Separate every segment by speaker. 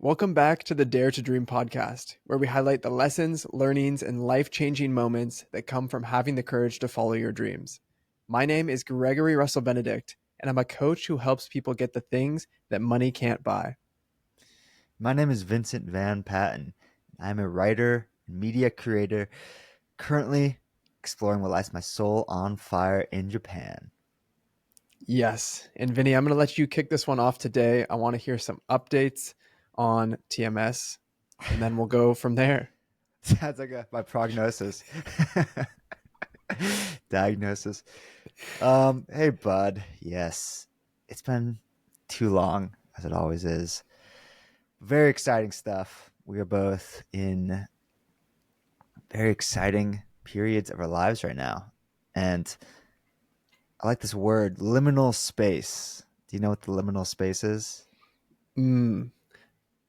Speaker 1: Welcome back to the Dare to Dream podcast, where we highlight the lessons, learnings, and life changing moments that come from having the courage to follow your dreams. My name is Gregory Russell Benedict, and I'm a coach who helps people get the things that money can't buy.
Speaker 2: My name is Vincent Van Patten. I'm a writer and media creator currently exploring what lights my soul on fire in Japan.
Speaker 1: Yes, and Vinny, I'm going to let you kick this one off today. I want to hear some updates on TMS, and then we'll go from there.
Speaker 2: Sounds like my prognosis. Diagnosis. Hey, bud. Yes, it's been too long, as it always is. Very exciting stuff. We are both in very exciting periods of our lives right now. And I like this word, liminal space. Do you know what the liminal space is?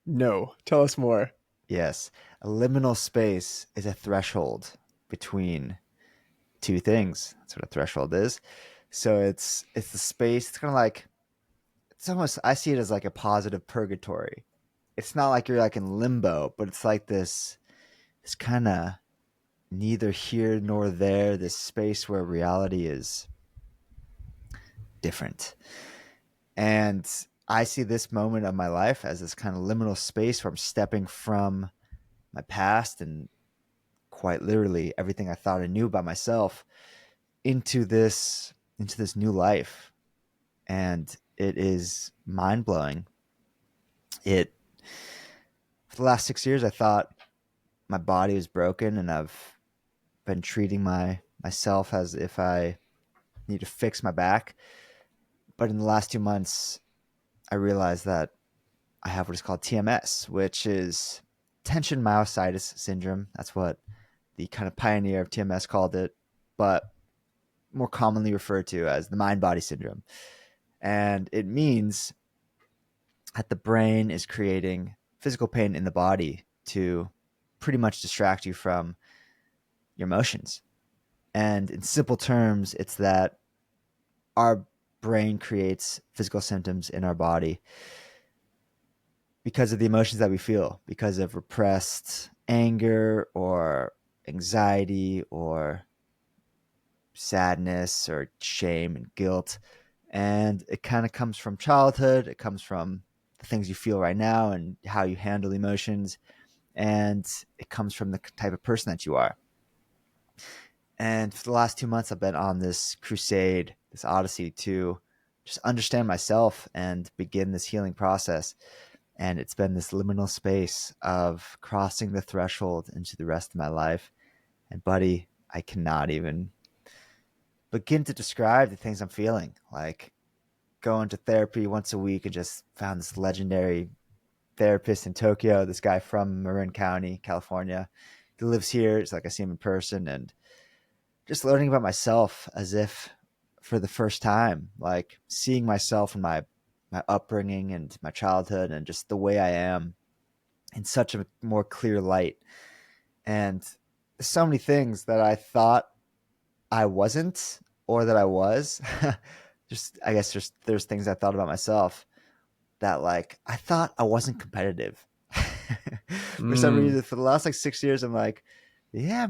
Speaker 1: No, tell us more.
Speaker 2: Yes. A liminal space is a threshold between two things. That's what a threshold is. So it's the space. It's kind of like it's almost I see it as like a positive purgatory. It's not like you're like in limbo, but it's like this kind of neither here nor there, this space where reality is different. And I see this moment of my life as this kind of liminal space where I'm stepping from my past and quite literally everything I thought I knew about myself into this new life. And it is mind blowing. It For the last 6 years I thought my body was broken, and I've been treating myself as if I need to fix my back. But in the last 2 months I realized that I have what is called TMS, which is tension myositis syndrome. That's what the kind of pioneer of TMS called it, but more commonly referred to as the mind body syndrome. And it means that the brain is creating physical pain in the body to pretty much distract you from your emotions. And in simple terms, it's that our brain creates physical symptoms in our body because of the emotions that we feel, because of repressed anger or anxiety or sadness or shame and guilt. And it kind of comes from childhood. It comes from the things you feel right now and how you handle emotions. And it comes from the type of person that you are. And for the last 2 months, I've been on this crusade, this odyssey to just understand myself and begin this healing process. And it's been this liminal space of crossing the threshold into the rest of my life. And buddy, I cannot even begin to describe the things I'm feeling. Like going to therapy once a week and just found this legendary therapist in Tokyo, this guy from Marin County, California. He lives here. It's like I see him in person, and just learning about myself as if for the first time, like seeing myself and my upbringing and my childhood and just the way I am in such a more clear light. And so many things that I thought I wasn't or that I was. Just I guess just there's things I thought about myself that like I thought I wasn't competitive. For some
Speaker 1: Mm,
Speaker 2: reason, for the last like 6 years, I'm like, yeah,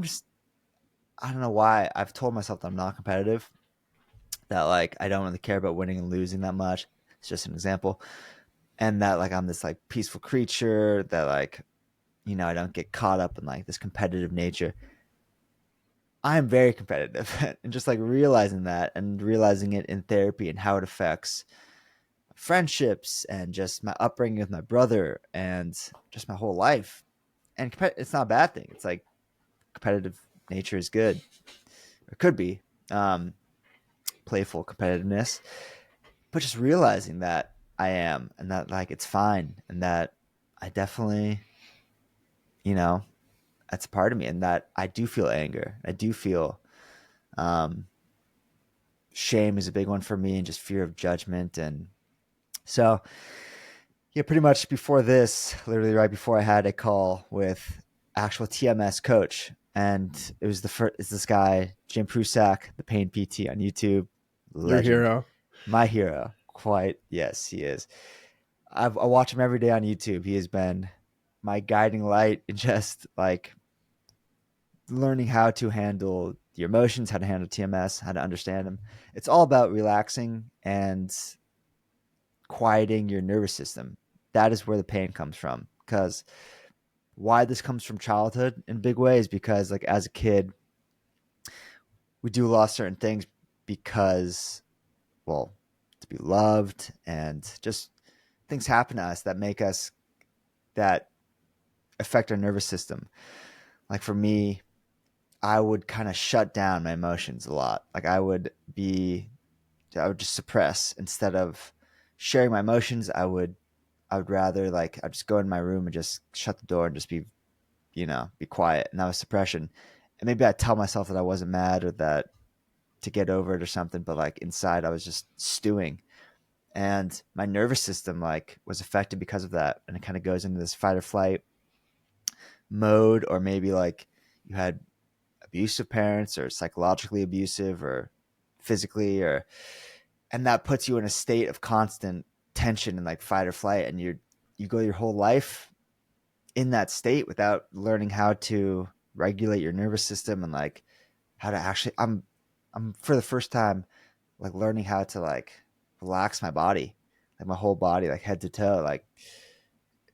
Speaker 2: I don't know why I've told myself that I'm not competitive, that like I don't really care about winning and losing that much. It's just an example. And that like I'm this like peaceful creature that like, I don't get caught up in like this competitive nature. I am very competitive and just like realizing that and realizing it in therapy and how it affects friendships and just my upbringing with my brother and just my whole life. And it's not a bad thing. It's like competitive nature is good, or could be, um, playful competitiveness, but just realizing that I am and that like it's fine and that I definitely, you know, that's a part of me and that I do feel anger. I do feel um, shame is a big one for me and just fear of judgment. And so, yeah, pretty much before this, literally right before I had a call with actual TMS coach, and it was the first. It's this guy Jim Prusak, the Pain PT on YouTube,
Speaker 1: your
Speaker 2: legend,
Speaker 1: hero.
Speaker 2: my hero. Quite yes, he is. I watch him every day on YouTube. He has been my guiding light in just like learning how to handle your emotions, how to handle TMS, how to understand them. It's all about relaxing and quieting your nervous system. That is where the pain comes from. Because why this comes from childhood in big ways, because like as a kid, we do a lot of certain things because, well, to be loved, and just things happen to us that make us, that affect our nervous system. Like for me, I would kind of shut down my emotions a lot. Like I would just suppress instead of sharing my emotions. I would rather like I'd just go in my room and just shut the door and just be, be quiet. And that was suppression. And maybe I'd tell myself that I wasn't mad or that to get over it or something, but like inside I was just stewing. And my nervous system like was affected because of that. And it kind of goes into this fight or flight mode, or maybe like you had abusive parents or psychologically abusive or physically, or and that puts you in a state of constant tension and like fight or flight, and you go your whole life in that state without learning how to regulate your nervous system and like how to actually I'm for the first time like learning how to like relax my body, like my whole body, like head to toe, like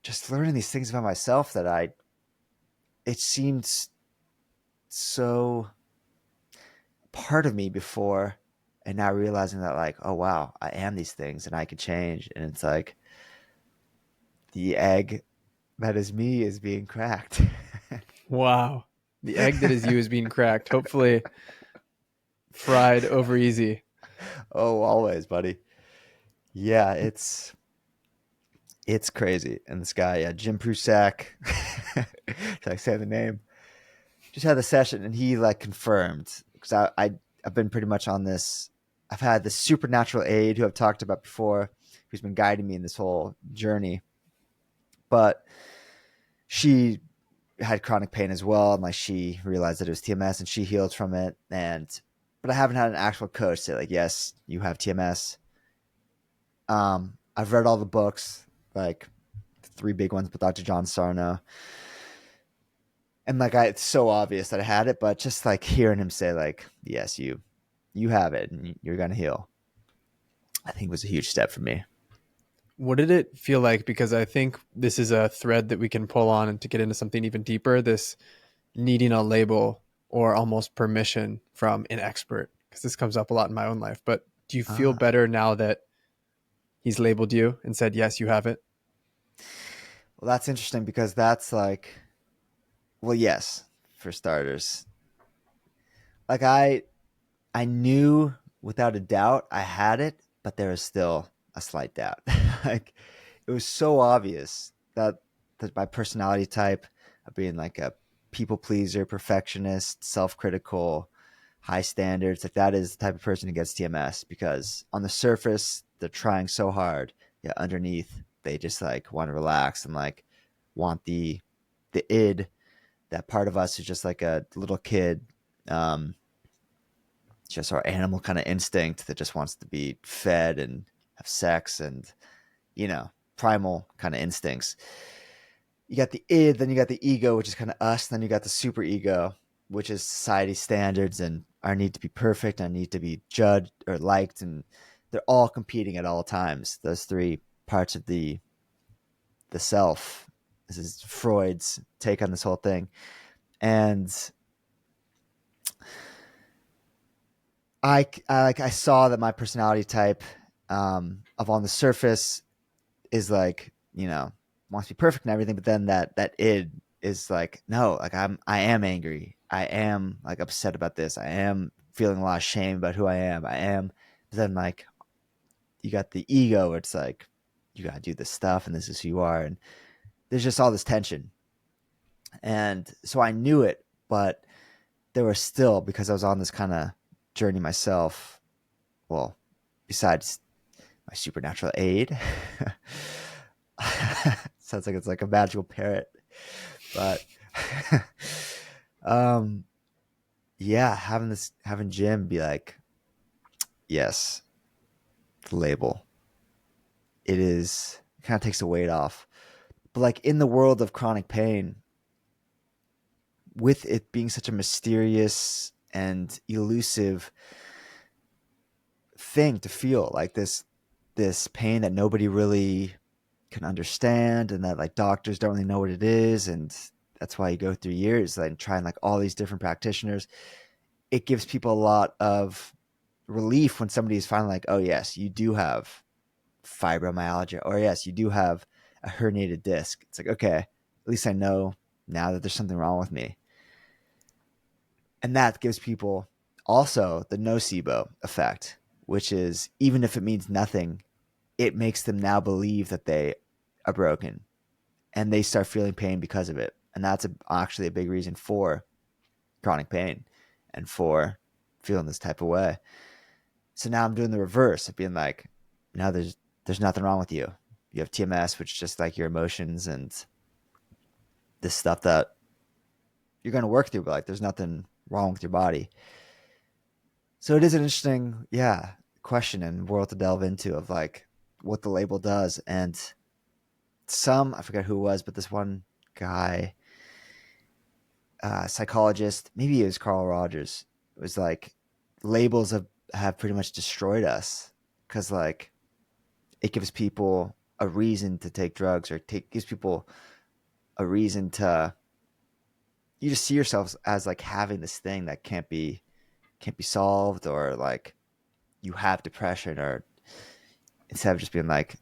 Speaker 2: just learning these things about myself that it seemed so part of me before, and now realizing that like, oh wow, I am these things and I can change. And it's like the egg that is me is being cracked.
Speaker 1: Wow. The egg that is you is being cracked, hopefully fried over easy.
Speaker 2: Oh, always, buddy. Yeah, it's crazy. And this guy, yeah, Jim Prusak, should I say the name? Just had the session, and he like confirmed, because I've been pretty much on this. I've had this supernatural aide who I've talked about before, who's been guiding me in this whole journey. But she had chronic pain as well, and like she realized that it was TMS, and she healed from it. But I haven't had an actual coach say like, yes, you have TMS. I've read all the books, like the three big ones with Dr. John Sarno, and like it's so obvious that I had it, but just like hearing him say like, yes, you have it, and you're gonna heal, I think was a huge step for me.
Speaker 1: What did it feel like? Because I think this is a thread that we can pull on and to get into something even deeper, this needing a label or almost permission from an expert, because this comes up a lot in my own life. But do you feel
Speaker 2: Ah,
Speaker 1: better now that he's labeled you and said, yes, you have it?
Speaker 2: well, that's interesting because that's like, well, yes, for starters, like I knew without a doubt I had it, but there was still a slight doubt. Like it was so obvious that my personality type of being like a people pleaser, perfectionist, self-critical, high standards, like that is the type of person who gets TMS, because on the surface they're trying so hard, yeah, underneath they just like want to relax and like want the id, that part of us who's just like a little kid, um just our animal kind of instinct that just wants to be fed and have sex and, primal kind of instincts. You got the id, then you got the ego, which is kind of us, then you got the super ego, which is society standards and our need to be perfect, our need to be judged or liked, and they're all competing at all times. Those three parts of the self. This is Freud's take on this whole thing. And I saw that my personality type, of on the surface is like, wants to be perfect and everything, but then that id is like, no, like I am angry, I am like upset about this, I am feeling a lot of shame about who I am, I am. But then like you got the ego where it's like you gotta do this stuff and this is who you are, and there's just all this tension. And so I knew it, but there was still, because I was on this kind of journey myself, well, besides my supernatural aid. Sounds like it's like a magical parrot, but um, yeah, having Jim be like, yes, the label. It is. It kind of takes the weight off. But like in the world of chronic pain, with it being such a mysterious and elusive thing to feel, like this pain that nobody really can understand, and that like doctors don't really know what it is, and that's why you go through years and trying like all these different practitioners. It gives people a lot of relief when somebody is finally like, oh yes, you do have fibromyalgia, or yes, you do have a herniated disc. It's like, okay, at least I know now that there's something wrong with me. And that gives people also the nocebo effect, which is, even if it means nothing, it makes them now believe that they are broken, and they start feeling pain because of it. And that's actually a big reason for chronic pain and for feeling this type of way. So now I'm doing the reverse of being like, no, there's nothing wrong with you. You have TMS, which is just like your emotions and this stuff that you're going to work through, but like there's nothing wrong with your body. So it is an interesting, yeah, question and world to delve into of like what the label does. And I forget who it was, but this one guy, psychologist, maybe it was Carl Rogers, it was like, labels have pretty much destroyed us, because like it gives people a reason to take drugs, or gives people a reason to, you just see yourselves as like having this thing that can't be solved, or like you have depression, or instead of just being like,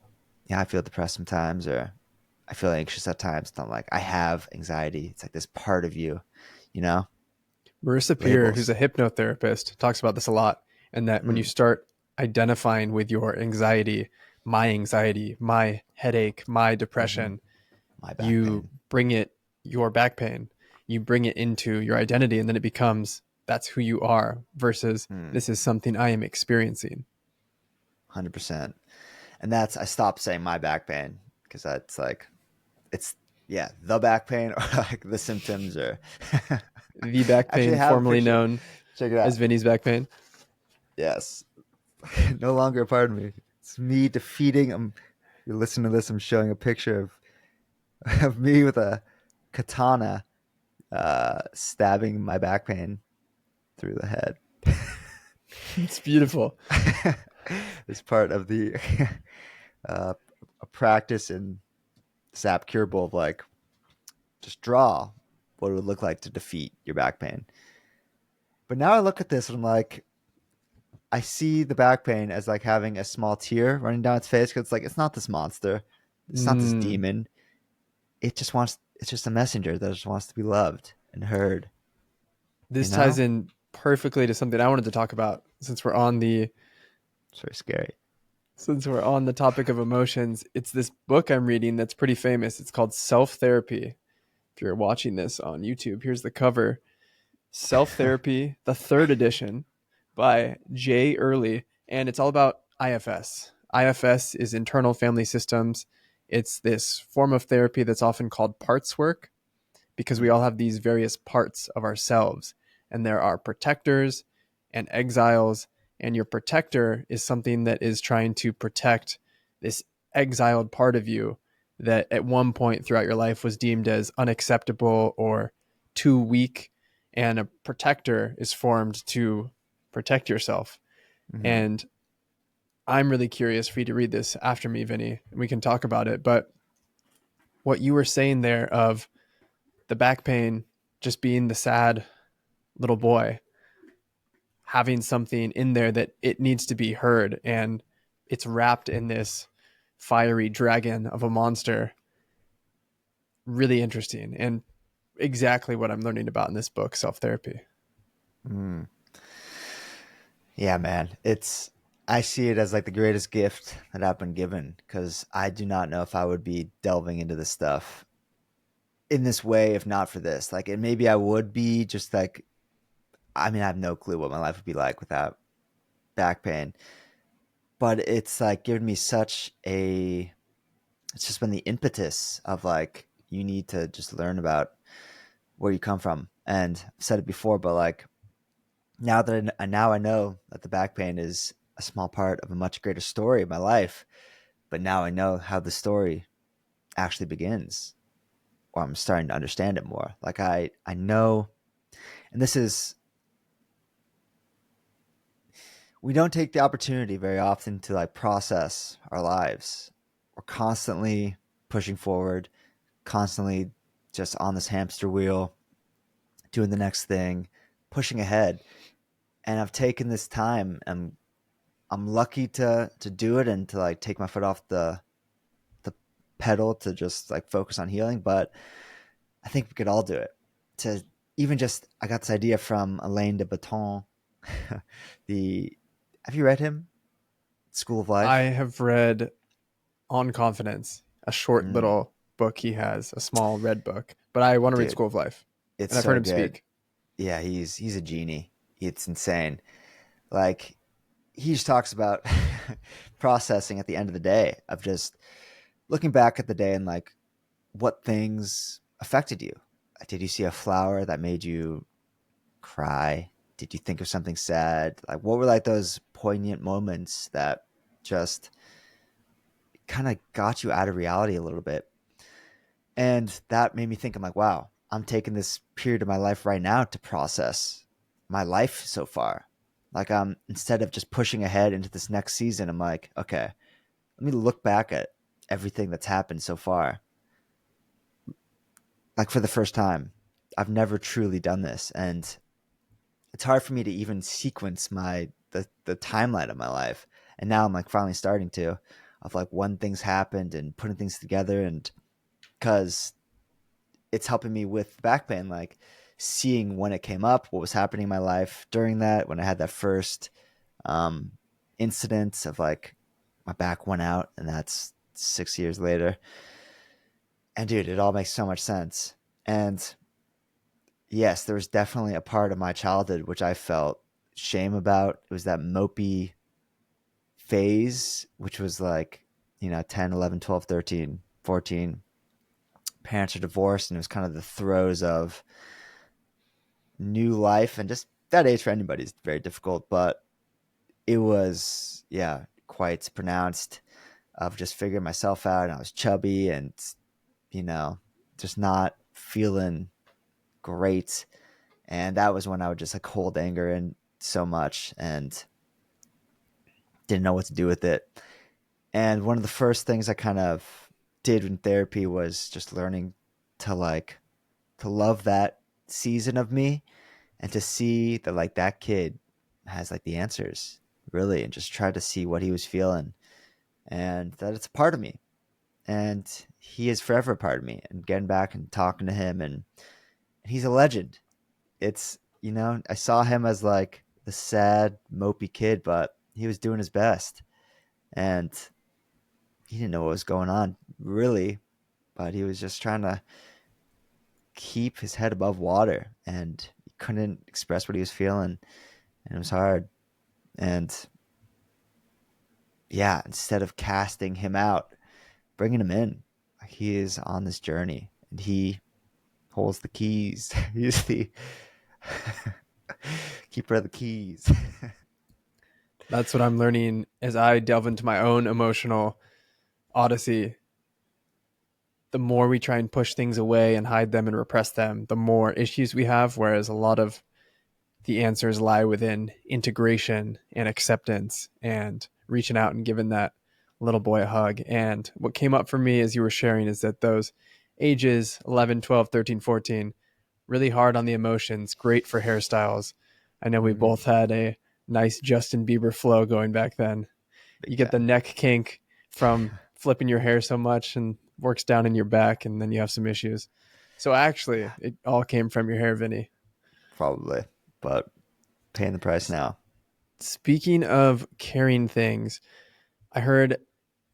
Speaker 2: yeah, I feel depressed sometimes, or I feel anxious at times, not like I have anxiety. It's like this part of you, you know?
Speaker 1: Marissa Peer, who's
Speaker 2: Labels.
Speaker 1: a hypnotherapist, talks about this a lot. And that when you
Speaker 2: Mm,
Speaker 1: start identifying with your anxiety, my headache, my
Speaker 2: hmm.
Speaker 1: depression,
Speaker 2: My back
Speaker 1: you
Speaker 2: pain.
Speaker 1: bring it, your back pain, you bring it into your identity, and then it becomes that's who you are versus
Speaker 2: Mm,
Speaker 1: this is something I am experiencing.
Speaker 2: 100%. And that's, I stopped saying my back pain, because that's like, it's, yeah, the back pain, or like the symptoms, or
Speaker 1: The back
Speaker 2: actually
Speaker 1: pain,
Speaker 2: I have a
Speaker 1: formerly
Speaker 2: picture.
Speaker 1: known
Speaker 2: Check it
Speaker 1: as
Speaker 2: out.
Speaker 1: Vinny's back pain.
Speaker 2: Yes. No longer a part of me. It's me defeating. You're listening to this. I'm showing a picture of me with a katana, stabbing my back pain through the head.
Speaker 1: It's beautiful.
Speaker 2: It's part of the uh, a practice in Sap Cure Bowl of like, just draw what it would look like to defeat your back pain. But now I look at this and I'm like, I see the back pain as like having a small tear running down its face, because it's like, it's not this monster, it's not this
Speaker 1: Mm.
Speaker 2: demon. It's just a messenger that just wants to be loved and heard, you
Speaker 1: This ties
Speaker 2: know?
Speaker 1: in perfectly to something I wanted to talk about
Speaker 2: It's very scary.
Speaker 1: since we're on the topic of emotions. It's this book I'm reading that's pretty famous. It's called Self Therapy. If you're watching this on YouTube, here's the cover. Self Therapy, the third edition by Jay Early. And it's all about IFS. IFS is internal family systems. It's this form of therapy that's often called parts work because we
Speaker 2: Mm,
Speaker 1: all have these various parts of ourselves. And there are protectors and exiles. And your protector is something that is trying to protect this exiled part of you that at one point throughout your life was deemed as unacceptable or too weak. And a protector is formed to protect yourself.
Speaker 2: mm,
Speaker 1: And I'm really curious for you to read this after me, Vinny, and we can talk about it. But what you were saying there of the back pain just being the sad little boy, having something in there that it needs to be heard, and it's wrapped in this fiery dragon of a monster. Really interesting, and exactly what I'm learning about in this book, Self Therapy.
Speaker 2: mm. Yeah, man. I see it as like the greatest gift that I've been given, because I do not know if I would be delving into this stuff in this way if not for this. Like, and maybe I would be, just like, I mean, I have no clue what my life would be like without back pain. But it's like given me such a, it's just been the impetus of like, you need to just learn about where you come from. And I've said it before, but like, now I know that the back pain is a small part of a much greater story of my life. but now I know how the story actually begins, or I'm starting to understand it more. Like I know, and this is, we don't take the opportunity very often to like process our lives. We're constantly pushing forward, constantly just on this hamster wheel, doing the next thing, pushing ahead. And I've taken this time, and I'm lucky to do it and to like take my foot off the pedal to just like focus on healing. But I think we could all do it. To even just, I got this idea from Alain de Botton. the Have you read him? School of
Speaker 1: I
Speaker 2: Life.
Speaker 1: have read On Confidence, a short
Speaker 2: Mm,
Speaker 1: little book he has, a small red book, but I want to read
Speaker 2: dude,
Speaker 1: School of Life,
Speaker 2: it's
Speaker 1: and I've heard
Speaker 2: so
Speaker 1: him
Speaker 2: good.
Speaker 1: speak.
Speaker 2: Yeah, he's a genie. It's insane. Like, he just talks about processing at the end of the day, of just looking back at the day and like what things affected you. Did you see a flower that made you cry? Did you think of something sad? Like, what were like those poignant moments that just kind of got you out of reality a little bit? And that made me think, I'm like, wow, I'm taking this period of my life right now to process my life so far. Like, instead of just pushing ahead into this next season, I'm like, okay, let me look back at everything that's happened so far. Like, for the first time, I've never truly done this. And it's hard for me to even sequence the timeline of my life. And now I'm like finally starting to, of like when things happened and putting things together. And because it's helping me with back pain, like seeing when it came up, what was happening in my life during that, when I had that first um, incident of like my back went out, and that's 6 years later. And dude, it all makes so much sense. And yes, there was definitely a part of my childhood which I felt shame about. It was that mopey phase, which was like, 10, 11, 12, 13, 14. Parents are divorced, and it was kind of the throes of new life. And just that age for anybody is very difficult, but it was, yeah, quite pronounced, of just figuring myself out. And I was chubby and, you know, just not feeling great. And that was when I would just like hold anger in so much and didn't know what to do with it. And one of the first things I kind of did in therapy was just learning to like to love that season of me, and to see that like that kid has like the answers, really, and just try to see what he was feeling, and that it's a part of me, and he is forever a part of me. And getting back and talking to him, and he's a legend. It's, I saw him as like the sad mopey kid, but he was doing his best, and he didn't know what was going on really, but he was just trying to keep his head above water, and he couldn't express what he was feeling, and it was hard. And yeah, instead of casting him out, bringing him in, he is on this journey, and he holds the keys. He's the keeper of the keys.
Speaker 1: That's what I'm learning as I delve into my own emotional odyssey. The more we try and push things away and hide them and repress them, the more issues we have. Whereas a lot of the answers lie within integration and acceptance and reaching out and giving that little boy a hug. And what came up for me as you were sharing is that those ages 11, 12, 13, 14, really hard on the emotions, great for hairstyles. I know we both
Speaker 2: Mm,
Speaker 1: had a nice Justin Bieber flow going back then.
Speaker 2: big
Speaker 1: You get the
Speaker 2: time.
Speaker 1: neck kink from flipping your hair so much and works down in your back, and then you have some issues. So actually, it all came from your hair, Vinny.
Speaker 2: Probably, but paying the price now.
Speaker 1: Speaking of carrying things, I heard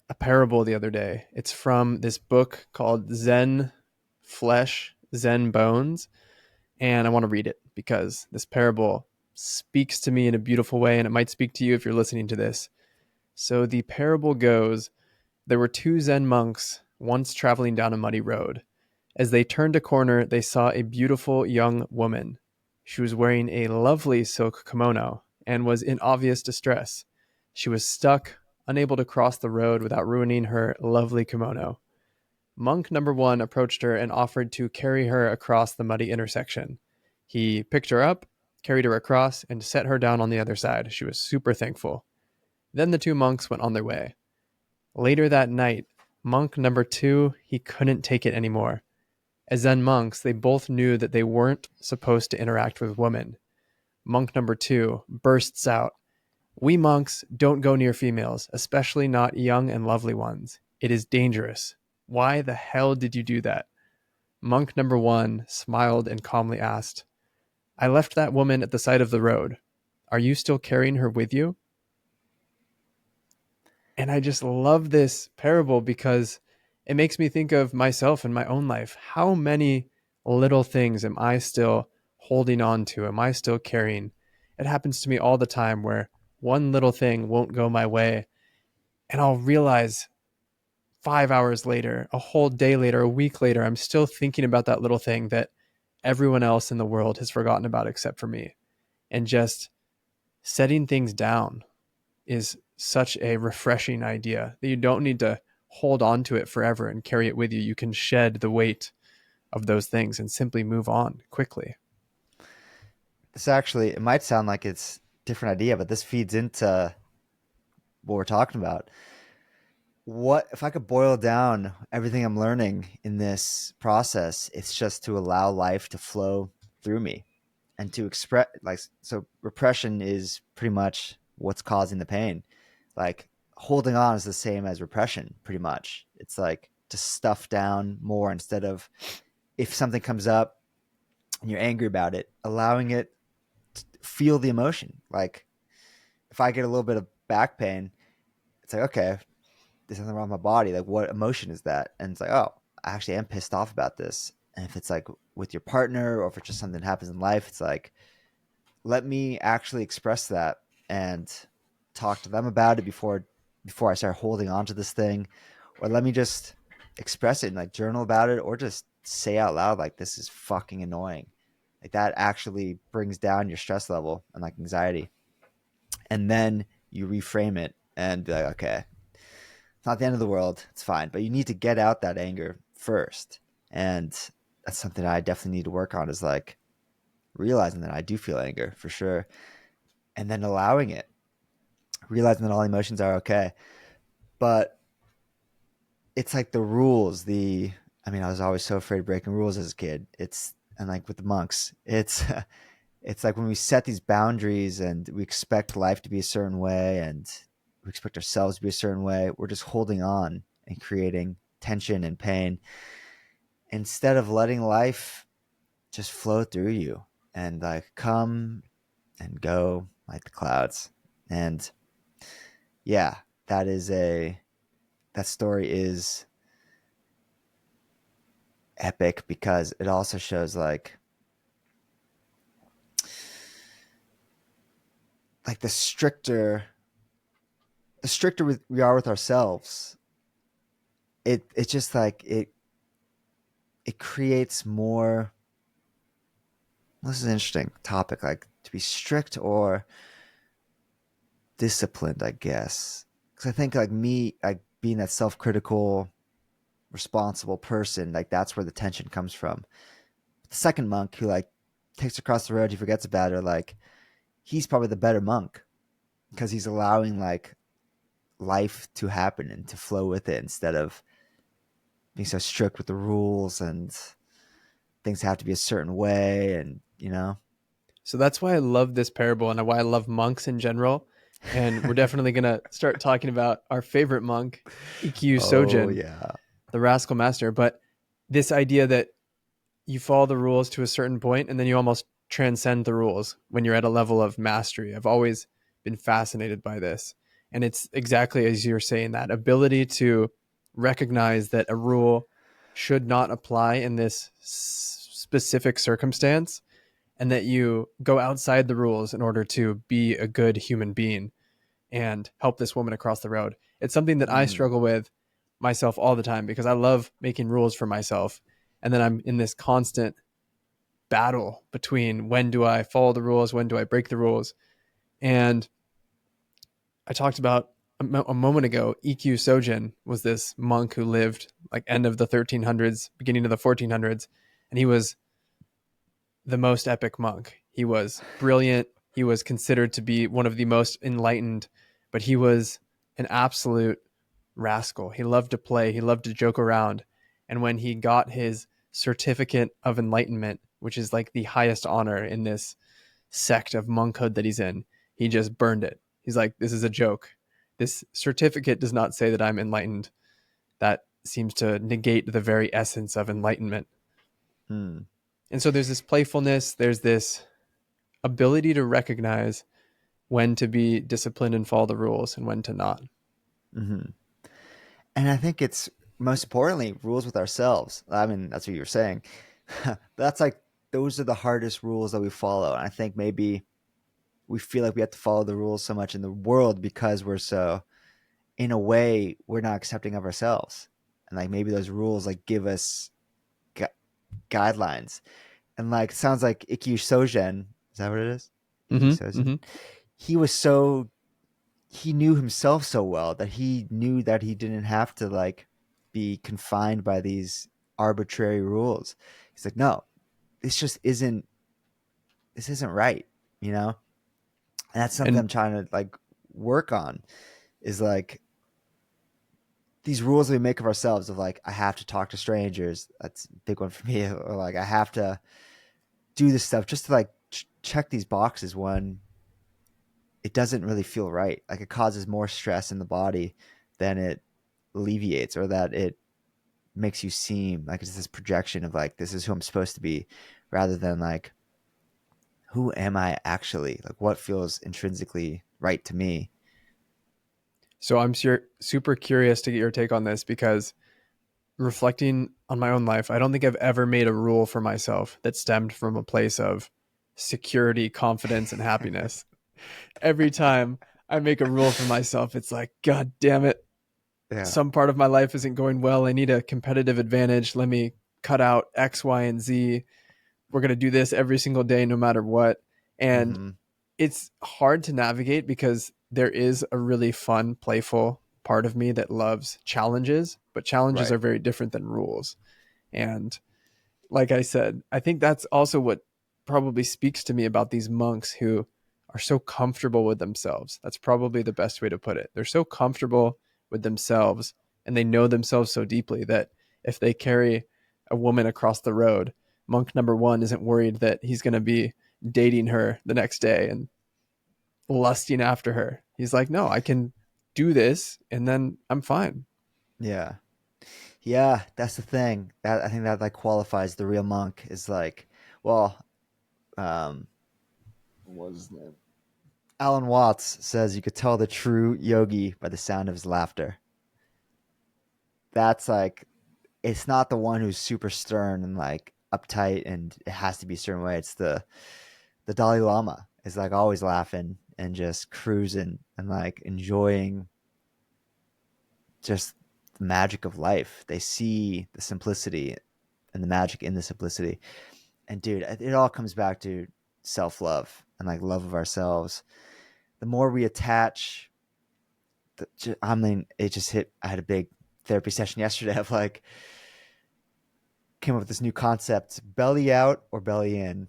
Speaker 1: a parable the other day. It's from this book called Zen Flesh, Zen Bones. And I want to read it because this parable speaks to me in a beautiful way, and it might speak to you if you're listening to this. So the parable goes: there were two Zen monks once traveling down a muddy road. As they turned a corner, they saw a beautiful young woman. She was wearing a lovely silk kimono and was in obvious distress. She was stuck unable to cross the road without ruining her lovely kimono. Monk number 1 approached her and offered to carry her across the muddy intersection. He picked her up, carried her across, and set her down on the other side. She was super thankful. Then the 2 monks went on their way. Later that night, monk number 2, he couldn't take it anymore. As Zen monks, they both knew that they weren't supposed to interact with women. Monk number 2 bursts out, "We monks don't go near females, especially not young and lovely ones. It is dangerous. Why the hell did you do that?" Monk number 1 smiled and calmly asked, "I left that woman at the side of the road. Are you still carrying her with you?" And I just love this parable because it makes me think of myself in my own life. How many little things am I still holding on to? Am I still carrying? It happens to me all the time where one little thing won't go my way, and I'll realize 5 hours later, a whole day later, a week later, I'm still thinking about that little thing that everyone else in the world has forgotten about except for me. And just setting things down is such a refreshing idea that you don't need to hold on to it forever and carry it with you. You can shed the weight of those things and simply move on quickly.
Speaker 2: This actually, it might sound like it's a different idea, but this feeds into what we're talking about. What if I could boil down everything I'm learning in this process? It's just to allow life to flow through me and to express, like, so repression is pretty much what's causing the pain. Like, holding on is the same as repression, pretty much. It's like to stuff down more instead of, if something comes up and you're angry about it, allowing it to feel the emotion. Like, if I get a little bit of back pain, it's like, okay, there's something wrong with my body. Like, what emotion is that? And it's like, oh, I actually am pissed off about this. And if it's like with your partner, or if it's just something that happens in life, it's like, let me actually express that and talk to them about it before I start holding on to this thing. Or let me just express it and like journal about it, or just say out loud, like, this is fucking annoying. Like, that actually brings down your stress level and like anxiety. And then you reframe it and be like, okay, it's not the end of the world. It's fine. But you need to get out that anger first. And that's something I definitely need to work on, is like realizing that I do feel anger for sure. And then allowing it, realizing that all emotions are okay. But it's like the rules, I mean, I was always so afraid of breaking rules as a kid. And like with the monks, it's like when we set these boundaries and we expect life to be a certain way and we expect ourselves to be a certain way, we're just holding on and creating tension and pain instead of letting life just flow through you and like come and go like the clouds. And yeah, that story is epic because it also shows like the stricter we are with ourselves, it's just like it creates more. This is an interesting topic, like to be strict or disciplined, I guess. Because I think like me, like being that self-critical, responsible person, like that's where the tension comes from. The second monk who like takes across the road, he forgets about her, like he's probably the better monk because he's allowing like life to happen and to flow with it instead of being so strict with the rules and things have to be a certain way, and
Speaker 1: So that's why I love this parable and why I love monks in general. And we're definitely going to start talking about our favorite monk, Ikkyu
Speaker 2: oh
Speaker 1: Sojin,
Speaker 2: yeah.
Speaker 1: the rascal master. But this idea that you follow the rules to a certain point and then you almost transcend the rules when you're at a level of mastery. I've always been fascinated by this. And it's exactly as you're saying, that ability to recognize that a rule should not apply in this specific circumstance, and that you go outside the rules in order to be a good human being and help this woman across the road. It's something that I
Speaker 2: Mm.
Speaker 1: struggle with myself all the time because I love making rules for myself. And then I'm in this constant battle between when do I follow the rules, when do I break the rules. And I talked about a moment ago, EQ Sojin was this monk who lived like end of the 1300s, beginning of the 1400s, and he was the most epic monk. He was brilliant. He was considered to be one of the most enlightened, but he was an absolute rascal. He loved to play, he loved to joke around. And when he got his certificate of enlightenment, which is like the highest honor in this sect of monkhood that he's in, he just burned it. He's like, this is a joke. This certificate does not say that I'm enlightened. That seems to negate the very essence of enlightenment.
Speaker 2: Hmm.
Speaker 1: And so there's this playfulness, there's this ability to recognize when to be disciplined and follow the rules and when to not.
Speaker 2: Mm-hmm. And I think it's most importantly rules with ourselves. I mean, that's what you were saying. That's like those are the hardest rules that we follow. And I think maybe we feel like we have to follow the rules so much in the world because we're so, in a way, we're not accepting of ourselves. And like maybe those rules like give us gu- guidelines. And like it sounds like Ikkyu Sojen, is that what it is? Ikkyu
Speaker 1: Mm-hmm,
Speaker 2: Sojen.
Speaker 1: mm-hmm.
Speaker 2: He was so he knew himself so well that he knew that he didn't have to like be confined by these arbitrary rules. He's like, no, this just isn't this isn't right, you know? And that's something
Speaker 1: And
Speaker 2: I'm trying to like work on is like these rules we make of ourselves of like I have to talk to strangers. That's a big one for me. Or like I have to do this stuff just to like check these boxes when it doesn't really feel right. Like it causes more stress in the body than it alleviates, or that it makes you seem like it's this projection of like this is who I'm supposed to be, rather than like who am I actually? Like what feels intrinsically right to me?
Speaker 1: so I'm super curious to get your take on this because reflecting on my own life, I don't think I've ever made a rule for myself that stemmed from a place of security, confidence, and happiness. Every time I make a rule for myself, it's like, God damn it,
Speaker 2: Yeah.
Speaker 1: some part of my life isn't going well. I need a competitive advantage. Let me cut out X, Y, and Z. We're going to do this every single day, no matter what. And
Speaker 2: Mm-hmm.
Speaker 1: it's hard to navigate because there is a really fun, playful part of me that loves challenges, but challenges
Speaker 2: Right.
Speaker 1: are very different than rules. And like I said, I think that's also what probably speaks to me about these monks who are so comfortable with themselves. That's probably the best way to put it. They're so comfortable with themselves and they know themselves so deeply that if they carry a woman across the road, monk number one isn't worried that he's going to be dating her the next day and lusting after her. He's like, no, I can do this and then I'm fine.
Speaker 2: Yeah. Yeah, that's the thing. That I think that like qualifies the real monk is like, well, um, what was his name? Alan Watts says you could tell the true yogi by the sound of his laughter. That's like, it's not the one who's super stern and like uptight and it has to be a certain way. It's the Dalai Lama is like always laughing and just cruising and like enjoying just the magic of life. They see the simplicity and the magic in the simplicity. And dude, it all comes back to self love and like love of ourselves. The more we attach, I mean, it just hit. I had a big therapy session yesterday of like, came up with this new concept belly out or belly in.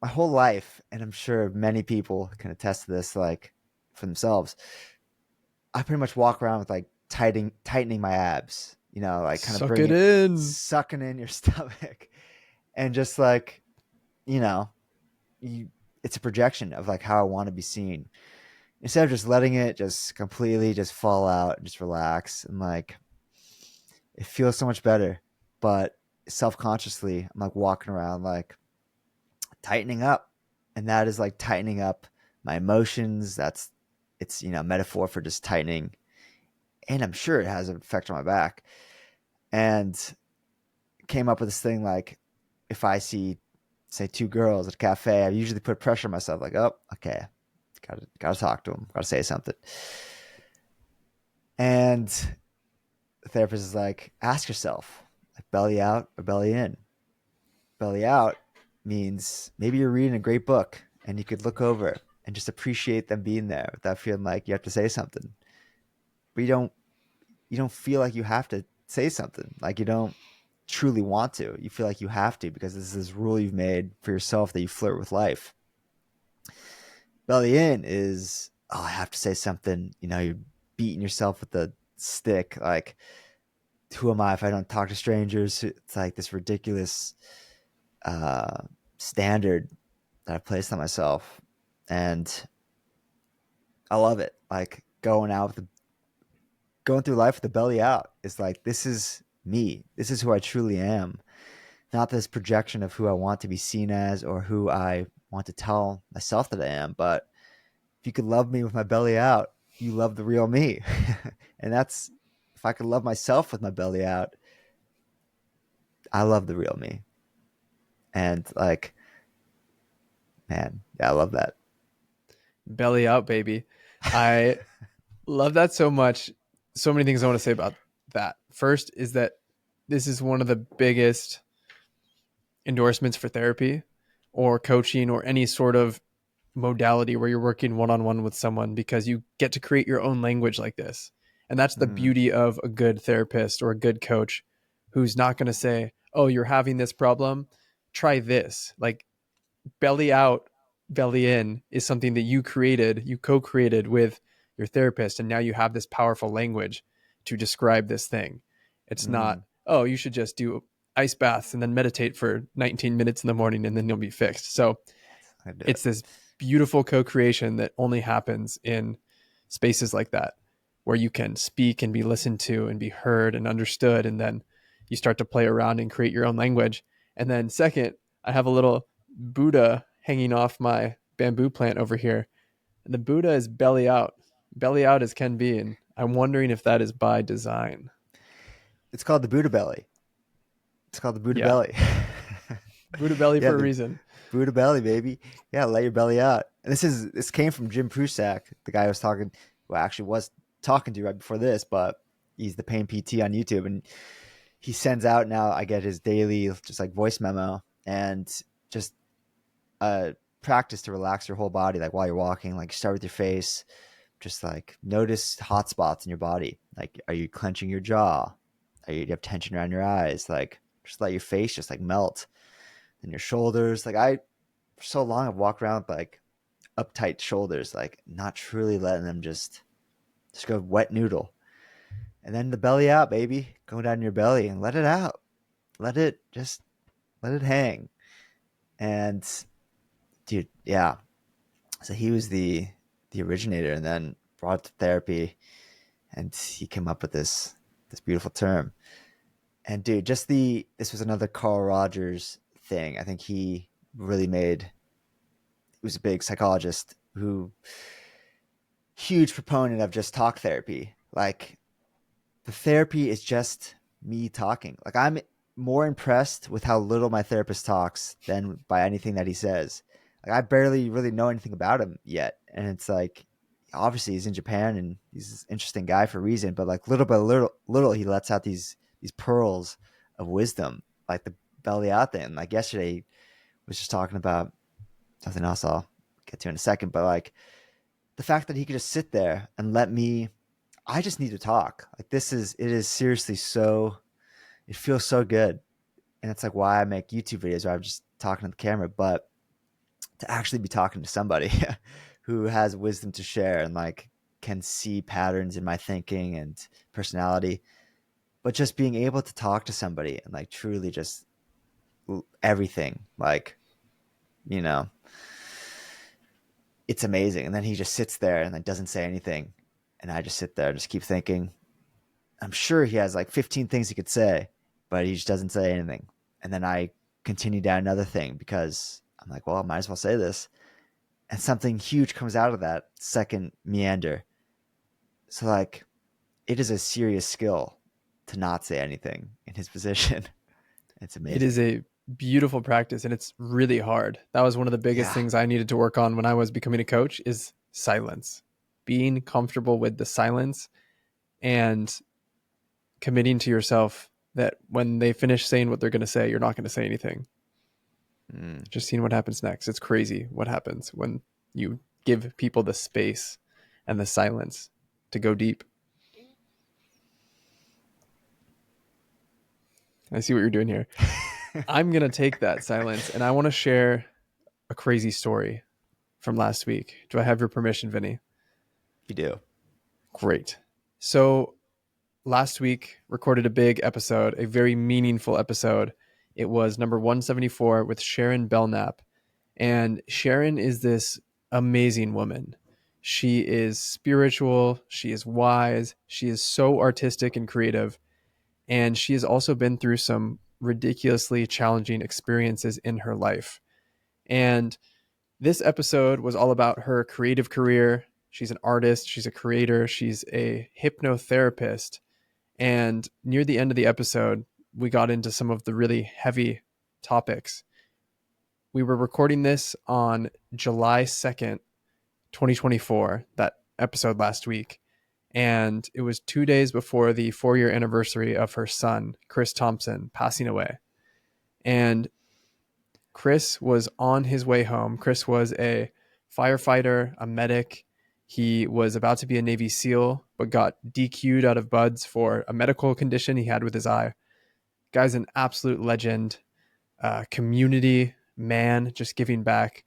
Speaker 2: My whole life, and I'm sure many people can attest to this, like for themselves, I pretty much walk around with like tightening my abs, you know, like kind of
Speaker 1: Suck it in.
Speaker 2: sucking in your stomach and just like, you know, you, it's a projection of like how I want to be seen instead of just letting it just completely just fall out and just relax and like it feels so much better. But self-consciously, I'm like walking around like tightening up, and that is like tightening up my emotions. That's it's metaphor for just tightening, and I'm sure it has an effect on my back. And came up with this thing like if I see say two girls at a cafe, I usually put pressure on myself like, oh, okay, gotta talk to them, gotta say something. And the therapist is like, ask yourself, like belly out or belly in. Belly out means maybe you're reading a great book and you could look over and just appreciate them being there without feeling like you have to say something. but you don't feel like you have to say something. Like you don't truly want to. You feel like you have to because this is this rule you've made for yourself that you flirt with life. Belly in is, oh, I have to say something. You're beating yourself with the stick. Like, who am I if I don't talk to strangers? It's like this ridiculous uh, standard that I placed on myself, and I love it. Like going through life with the belly out. It's like this is me. This is who I truly am. Not this projection of who I want to be seen as or who I want to tell myself that I am, but if you could love me with my belly out, you love the real me. And that's, if I could love myself with my belly out, I love the real me. And like, man, yeah, I love that.
Speaker 1: Belly out, baby. I love that so much. So many things I want to say about that. First is that this is one of the biggest endorsements for therapy or coaching or any sort of modality where you're working one on one with someone, because you get to create your own language like this. And that's the
Speaker 2: Mm,
Speaker 1: beauty of a good therapist or a good coach, who's not going to say, oh, you're having this problem, try this. Like, belly out, belly in is something that you co-created with your therapist. And now you have this powerful language to describe this thing. It's not,
Speaker 2: mm,
Speaker 1: oh, you should just do ice baths and then meditate for 19 minutes in the morning and then you'll be fixed. So
Speaker 2: I do it.
Speaker 1: it's this beautiful co-creation that only happens in spaces like that, where you can speak and be listened to and be heard and understood. And then you start to play around and create your own language. And then second, I have a little Buddha hanging off my bamboo plant over here. And the Buddha is belly out as can be. And I'm wondering if that is by design.
Speaker 2: It's called the Buddha belly. It's called the Buddha
Speaker 1: Yeah.
Speaker 2: belly.
Speaker 1: Buddha belly
Speaker 2: Yeah,
Speaker 1: for a
Speaker 2: the
Speaker 1: reason.
Speaker 2: Buddha belly, baby. Yeah, let your belly out. And this came from Jim Prusak, the guy I was talking, well, actually was talking to right before this, but he's the pain PT on YouTube, and he sends out now. I get his daily just like voice memo and just practice to relax your whole body, like while you're walking. Like start with your face, just like notice hot spots in your body. Like, are you clenching your jaw? Do you have tension around your eyes? Like, just let your face just like melt. And your shoulders. Like for so long I've walked around with like uptight shoulders, like not truly letting them just go wet noodle. And then the belly out, baby. Go down your belly and let it out. Let it just let it hang. And dude, yeah. So he was the originator and then brought it to therapy and he came up with this beautiful term. And dude, this was another Carl Rogers thing. I think he really made, he was a big psychologist who huge proponent of just talk therapy. Like the therapy is just me talking. Like I'm more impressed with how little my therapist talks than by anything that he says. Like I barely really know anything about him yet. And it's like obviously he's in Japan and he's an interesting guy for a reason, but like little by little he lets out these pearls of wisdom, like the belly out thing. Like yesterday he was just talking about something else I'll get to in a second, but like the fact that he could just sit there and let me, I just need to talk. Like it is seriously so, it feels so good. And it's like why I make YouTube videos where I'm just talking to the camera, but to actually be talking to somebody who has wisdom to share and like can see patterns in my thinking and personality, but just being able to talk to somebody and like truly just everything, like, you know, it's amazing. And then he just sits there and like doesn't say anything. And I just sit there and just keep thinking, I'm sure he has like 15 things he could say, but he just doesn't say anything. And then I continue down another thing because I'm like, well, I might as well say this. And something huge comes out of that second meander. So like it is a serious skill to not say anything in his position. It's
Speaker 1: It
Speaker 2: amazing.
Speaker 1: is a beautiful practice and it's really hard. That was one of the biggest
Speaker 2: Yeah.
Speaker 1: things I needed to work on when I was becoming a coach, is silence. Being comfortable with the silence and committing to yourself that when they finish saying what they're going to say, you're not going to say anything.
Speaker 2: Mm.
Speaker 1: Just seeing what happens next. It's crazy what happens when you give people the space and the silence to go deep. I see what you're doing here. I'm going to take that silence and I want to share a crazy story from last week. Do I have your permission, Vinny?
Speaker 2: You do.
Speaker 1: Great. So last week recorded a big episode, a very meaningful episode. It was number 174 with Sharon Belknap. And Sharon is this amazing woman. She is spiritual. She is wise. She is so artistic and creative. And she has also been through some ridiculously challenging experiences in her life. And this episode was all about her creative career. She's an artist. She's a creator. She's a hypnotherapist. And near the end of the episode, we got into some of the really heavy topics. We were recording this on July 2nd, 2024, that episode last week. And it was 2 days before the 4-year anniversary of her son, Chris Thompson, passing away. And Chris was on his way home. Chris was a firefighter, a medic. He was about to be a Navy SEAL, but got DQ'd out of BUD/S for a medical condition he had with his eye. Guy's an absolute legend, community man, just giving back.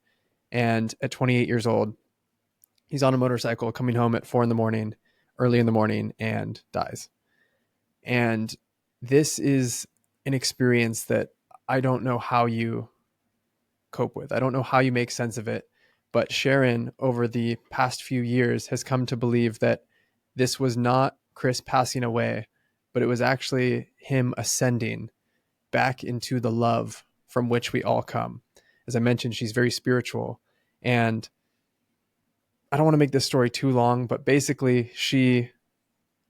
Speaker 1: And at 28 years old, he's on a motorcycle coming home at 4 a.m, early in the morning, and dies. And this is an experience that I don't know how you cope with. I don't know how you make sense of it. But Sharon, over the past few years, has come to believe that this was not Chris passing away, but it was actually him ascending back into the love from which we all come. As I mentioned, she's very spiritual. And I don't want to make this story too long, but basically she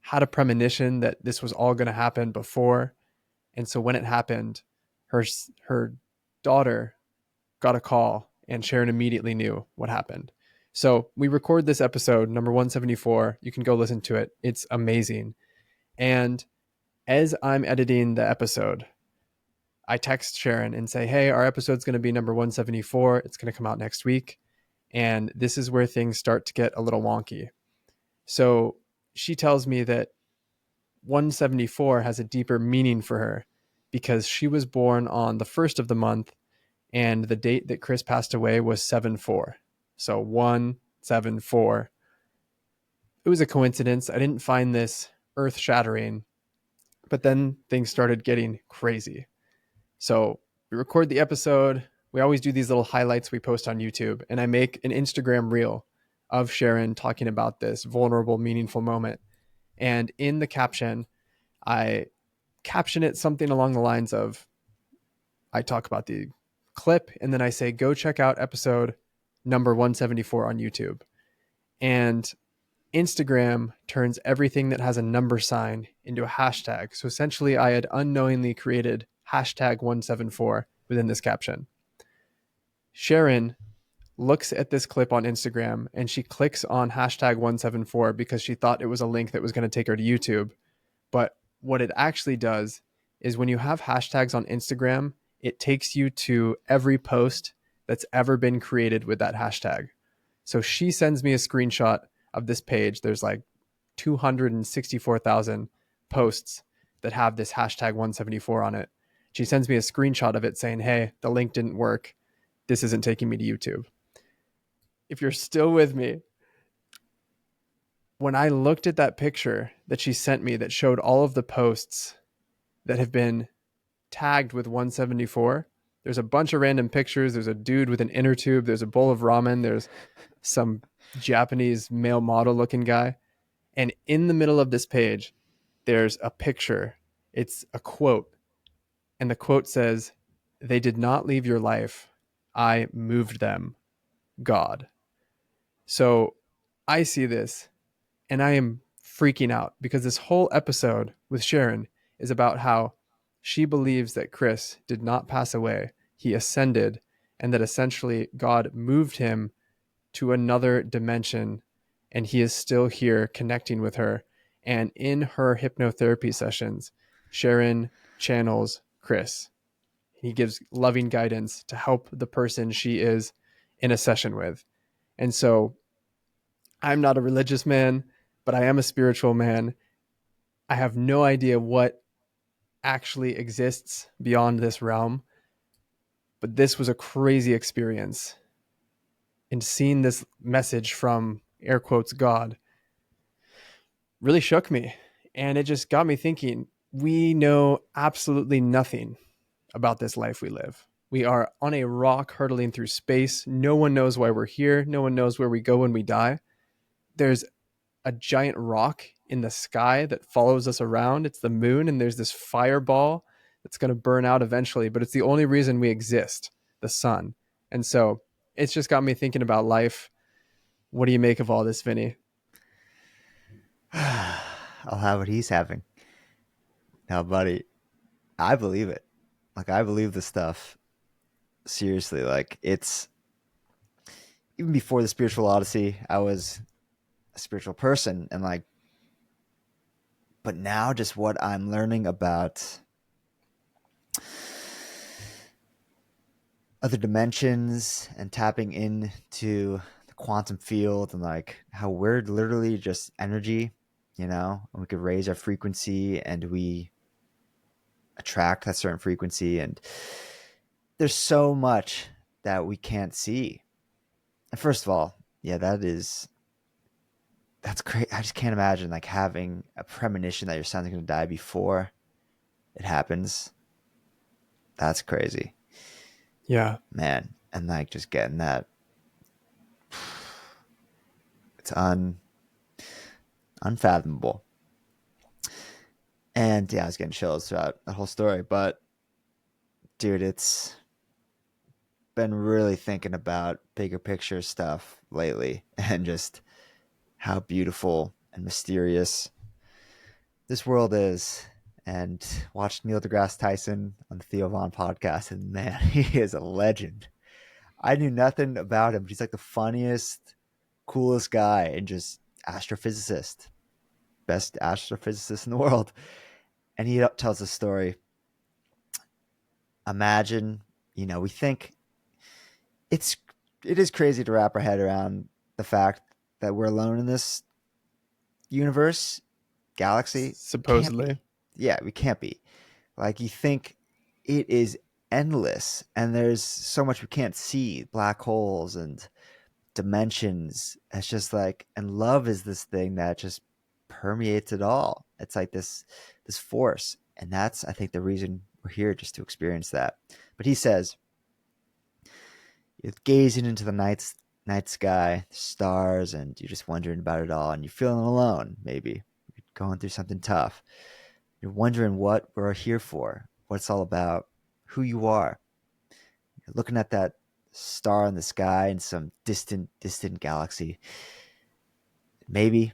Speaker 1: had a premonition that this was all going to happen before. And so when it happened, her daughter got a call and Sharon immediately knew what happened. So we record this episode, number 174. You can go listen to it. It's amazing. And as I'm editing the episode, I text Sharon and say, hey, our episode's going to be number 174. It's going to come out next week. And this is where things start to get a little wonky. So she tells me that 174 has a deeper meaning for her because she was born on the first of the month and the date that Chris passed away was 7/4. So 174. It was a coincidence. I didn't find this earth shattering, but then things started getting crazy. So we record the episode. We always do these little highlights we post on YouTube, and I make an Instagram reel of Sharon talking about this vulnerable, meaningful moment. And in the caption, I caption it something along the lines of, I talk about the clip and then I say, go check out episode number 174 on YouTube. And Instagram turns everything that has a number sign into a hashtag. So essentially I had unknowingly created hashtag 174 within this caption. Sharon looks at this clip on Instagram and she clicks on hashtag 174 because she thought it was a link that was going to take her to YouTube. But what it actually does is when you have hashtags on Instagram, it takes you to every post that's ever been created with that hashtag. So she sends me a screenshot of this page. There's like 264,000 posts that have this hashtag 174 on it. She sends me a screenshot of it saying, hey, the link didn't work. This isn't taking me to YouTube. If you're still with me, when I looked at that picture that she sent me that showed all of the posts that have been tagged with 174, there's a bunch of random pictures. There's a dude with an inner tube. There's a bowl of ramen. There's some Japanese male model looking guy. And in the middle of this page, there's a picture. It's a quote. And the quote says, they did not leave your life. I moved them, God. So I see this and I am freaking out because this whole episode with Sharon is about how she believes that Chris did not pass away. He ascended, and that essentially God moved him to another dimension, and he is still here connecting with her. And in her hypnotherapy sessions, Sharon channels Chris. He gives loving guidance to help the person she is in a session with. And so I'm not a religious man, but I am a spiritual man. I have no idea what actually exists beyond this realm. But this was a crazy experience. And seeing this message from air quotes God really shook me. And it just got me thinking, we know absolutely nothing about this life we live. We are on a rock hurtling through space. No one knows why we're here. No one knows where we go when we die. There's a giant rock in the sky that follows us around. It's the moon, and there's this fireball that's going to burn out eventually, but it's the only reason we exist, the sun. And so it's just got me thinking about life. What do you make of all this, Vinny?
Speaker 2: I'll have what he's having. Now, buddy, I believe it. Like, I believe the stuff. Seriously, like, it's even before the spiritual odyssey, I was a spiritual person, and like, but now just what I'm learning about other dimensions and tapping into the quantum field and like how we're literally just energy, and we could raise our frequency and we attract that certain frequency. And there's so much that we can't see. And first of all, yeah, that's great. I just can't imagine like having a premonition that your son's going to die before it happens. That's crazy,
Speaker 1: Yeah.
Speaker 2: man. And like just getting that, it's unfathomable. And yeah, I was getting chills throughout the whole story. But dude, it's been really thinking about bigger picture stuff lately and just how beautiful and mysterious this world is. And watched Neil deGrasse Tyson on the Theo Von podcast, and man, he is a legend. I knew nothing about him, but he's like the funniest, coolest guy, and just astrophysicist, best astrophysicist in the world. And he tells a story. Imagine, we think it is crazy to wrap our head around the fact that we're alone in this universe, galaxy. Can't
Speaker 1: Supposedly.
Speaker 2: be. Yeah, we can't be. Like, you think it is endless, and there's so much we can't see, black holes and dimensions. It's just like, and love is this thing that just permeates it all. It's like this force, and that's, I think, the reason we're here, just to experience that. But he says, you're gazing into the night sky, the stars, and you're just wondering about it all, and you're feeling alone. Maybe you're going through something tough. You're wondering what we're here for, what it's all about, who you are. You're looking at that star in the sky in some distant galaxy. Maybe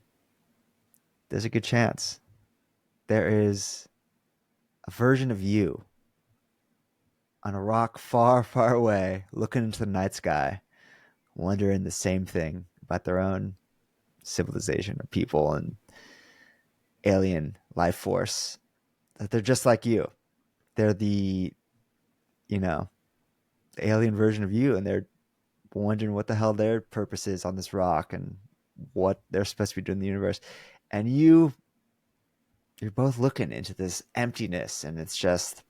Speaker 2: there's a good chance there is a version of you on a rock far away, looking into the night sky, wondering the same thing about their own civilization or people and alien life force. That they're just like you. They're you know, the alien version of you, and they're wondering what the hell their purpose is on this rock and what they're supposed to be doing in the universe. And you're both looking into this emptiness, and it's just,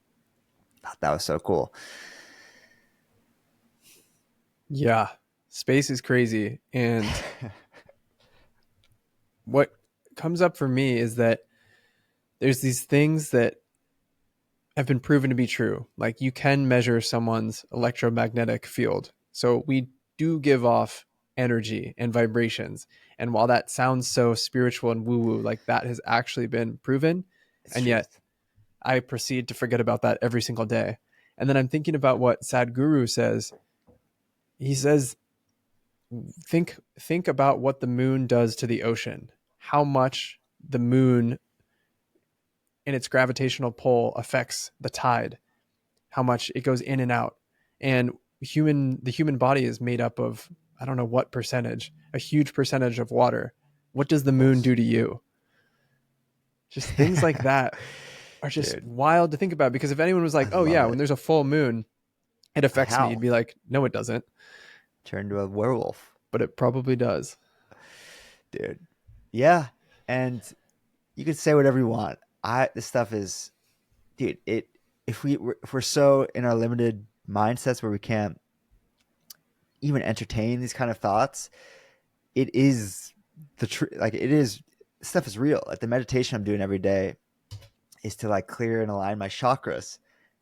Speaker 2: that was so cool.
Speaker 1: Yeah. Space is crazy. And what comes up for me is that there's these things that have been proven to be true. Like, you can measure someone's electromagnetic field. So we do give off energy and vibrations. And while that sounds so spiritual and woo woo, like, that has actually been proven.
Speaker 2: It's
Speaker 1: And yet
Speaker 2: truth.
Speaker 1: I proceed to forget about that every single day. And then I'm thinking about what Sadhguru says. He says, think about what the moon does to the ocean, how much the moon and its gravitational pull affects the tide, how much it goes in and out. And the human body is made up of, I don't know what percentage, a huge percentage of water. What does the moon do to you? Just things like that are just
Speaker 2: Dude,
Speaker 1: wild to think about, because if anyone was
Speaker 2: I
Speaker 1: like, "Oh yeah,
Speaker 2: love
Speaker 1: when
Speaker 2: it.
Speaker 1: there's a full moon, it affects me," you'd
Speaker 2: How?
Speaker 1: be like, "No, it doesn't,"
Speaker 2: Turn into a werewolf.
Speaker 1: but it probably does.
Speaker 2: Dude. Yeah. And you could say whatever you want. This stuff is dude, if we're so in our limited mindsets where we can't even entertain these kind of thoughts, it is the truth. Like, it is, stuff is real. Like, the meditation I'm doing every day is to like clear and align my chakras,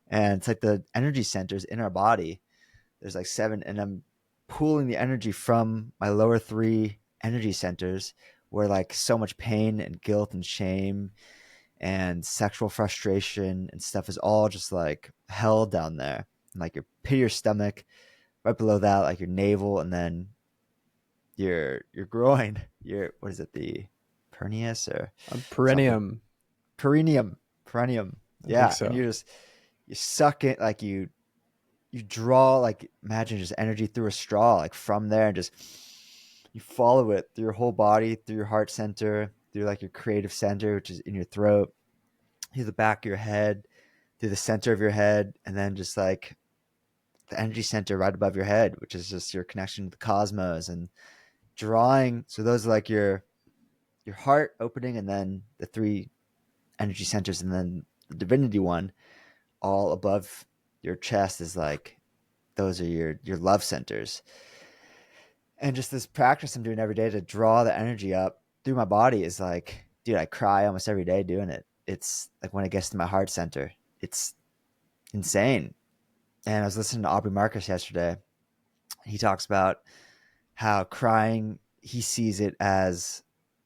Speaker 2: and it's like the energy centers in our body. There's like 7, and I'm pulling the energy from my lower 3 energy centers, where like so much pain and guilt and shame and sexual frustration and stuff is all just like held down there. And like your pit of your stomach, right below that, like your navel, and then your groin, your, what is it, the perneus or something,
Speaker 1: Perineum.
Speaker 2: perineum, perineum.
Speaker 1: I think
Speaker 2: Yeah, and
Speaker 1: so.
Speaker 2: you suck it, like you draw, like, imagine just energy through a straw, like from there, and just you follow it through your whole body, through your heart center, through like your creative center, which is in your throat, through the back of your head, through the center of your head, and then just like the energy center right above your head, which is just your connection to the cosmos, and drawing. So those are like your heart opening, and then the 3 energy centers, and then the divinity one all above your chest is like, those are your love centers. And just this practice I'm doing every day to draw the energy up through my body is like, dude, I cry almost every day doing it. It's like, when it gets to my heart center, it's insane. And I was listening to Aubrey Marcus yesterday. He talks about how crying, he sees it as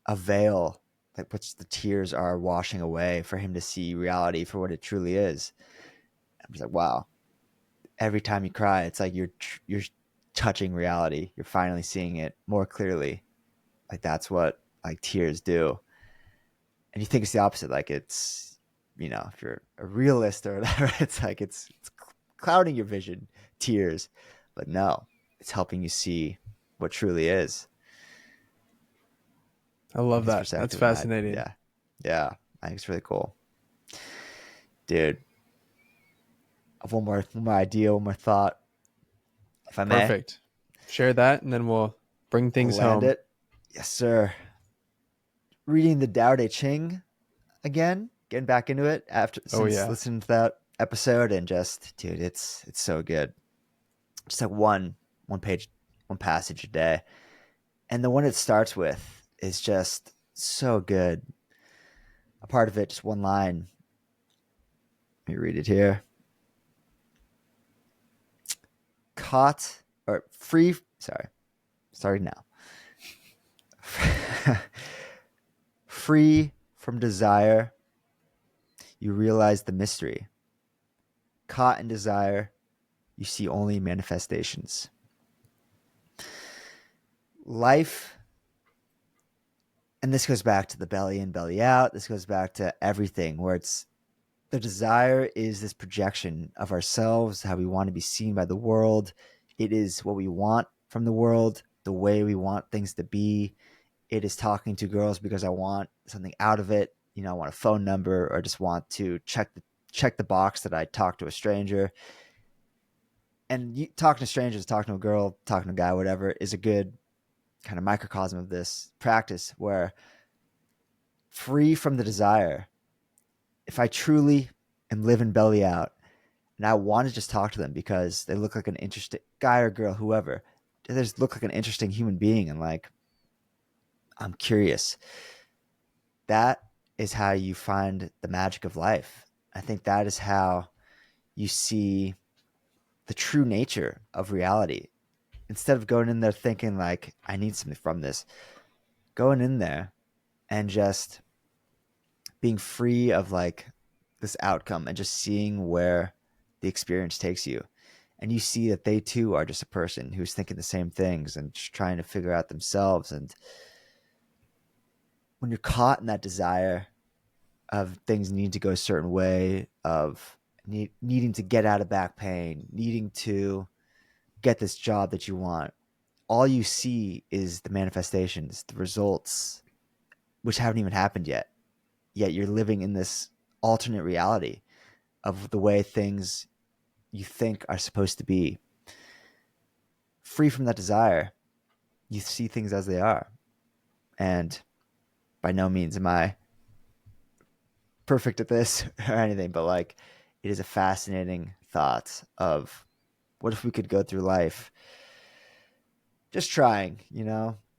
Speaker 2: a veil that puts the tears are washing away for him to see reality for what it truly is. I'm just like, wow. Every time you cry, it's like you're touching reality. You're finally seeing it more clearly. Like, that's what like tears do. And you think it's the opposite. Like, it's, if you're a realist or whatever, it's like it's clouding your vision, tears. But no, it's helping you see what truly is.
Speaker 1: I
Speaker 2: And
Speaker 1: love
Speaker 2: his
Speaker 1: that. That's
Speaker 2: perspective on that,
Speaker 1: fascinating.
Speaker 2: yeah, yeah, I think it's really cool, dude. I have one more idea, one more thought, if I may.
Speaker 1: Perfect. Share that and then we'll bring
Speaker 2: We'll
Speaker 1: things
Speaker 2: land
Speaker 1: home.
Speaker 2: it. Yes, sir. Reading the Tao Te Ching again, getting back into it after,
Speaker 1: Oh,
Speaker 2: since
Speaker 1: yeah.
Speaker 2: listening to that episode, and just, dude, it's so good. Just like one page, one passage a day, and the one it starts with is just so good. A part of it, just one line. Let me read it here. Caught or free. Sorry, starting now. Free from desire, you realize the mystery. Caught in desire, you see only manifestations. Life, and this goes back to the belly in, belly out. This goes back to everything, where it's the desire is this projection of ourselves, how we want to be seen by the world. It is what we want from the world, the way we want things to be. It is talking to girls because I want something out of it. I want a phone number, or just want to check the box that I talk to a stranger. And talking to strangers, talking to a girl, talking to a guy, whatever, is a good kind of microcosm of this practice, where free from the desire, if I truly am living belly out and I want to just talk to them because they look like an interesting guy or girl, whoever, they just look like an interesting human being, and like, I'm curious. That is how you find the magic of life. I think that is how you see the true nature of reality. Instead of going in there thinking like, I need something from this, going in there and just being free of like this outcome, and just seeing where the experience takes you. And you see that they too are just a person who's thinking the same things and just trying to figure out themselves. And when you're caught in that desire of things needing to go a certain way, of needing to get out of back pain, needing to get this job that you want, all you see is the manifestations, the results, which haven't even happened yet. Yet you're living in this alternate reality of the way things you think are supposed to be. Free from that desire, you see things as they are. And by no means am I perfect at this or anything, but like it is a fascinating thought of what if we could go through life just trying,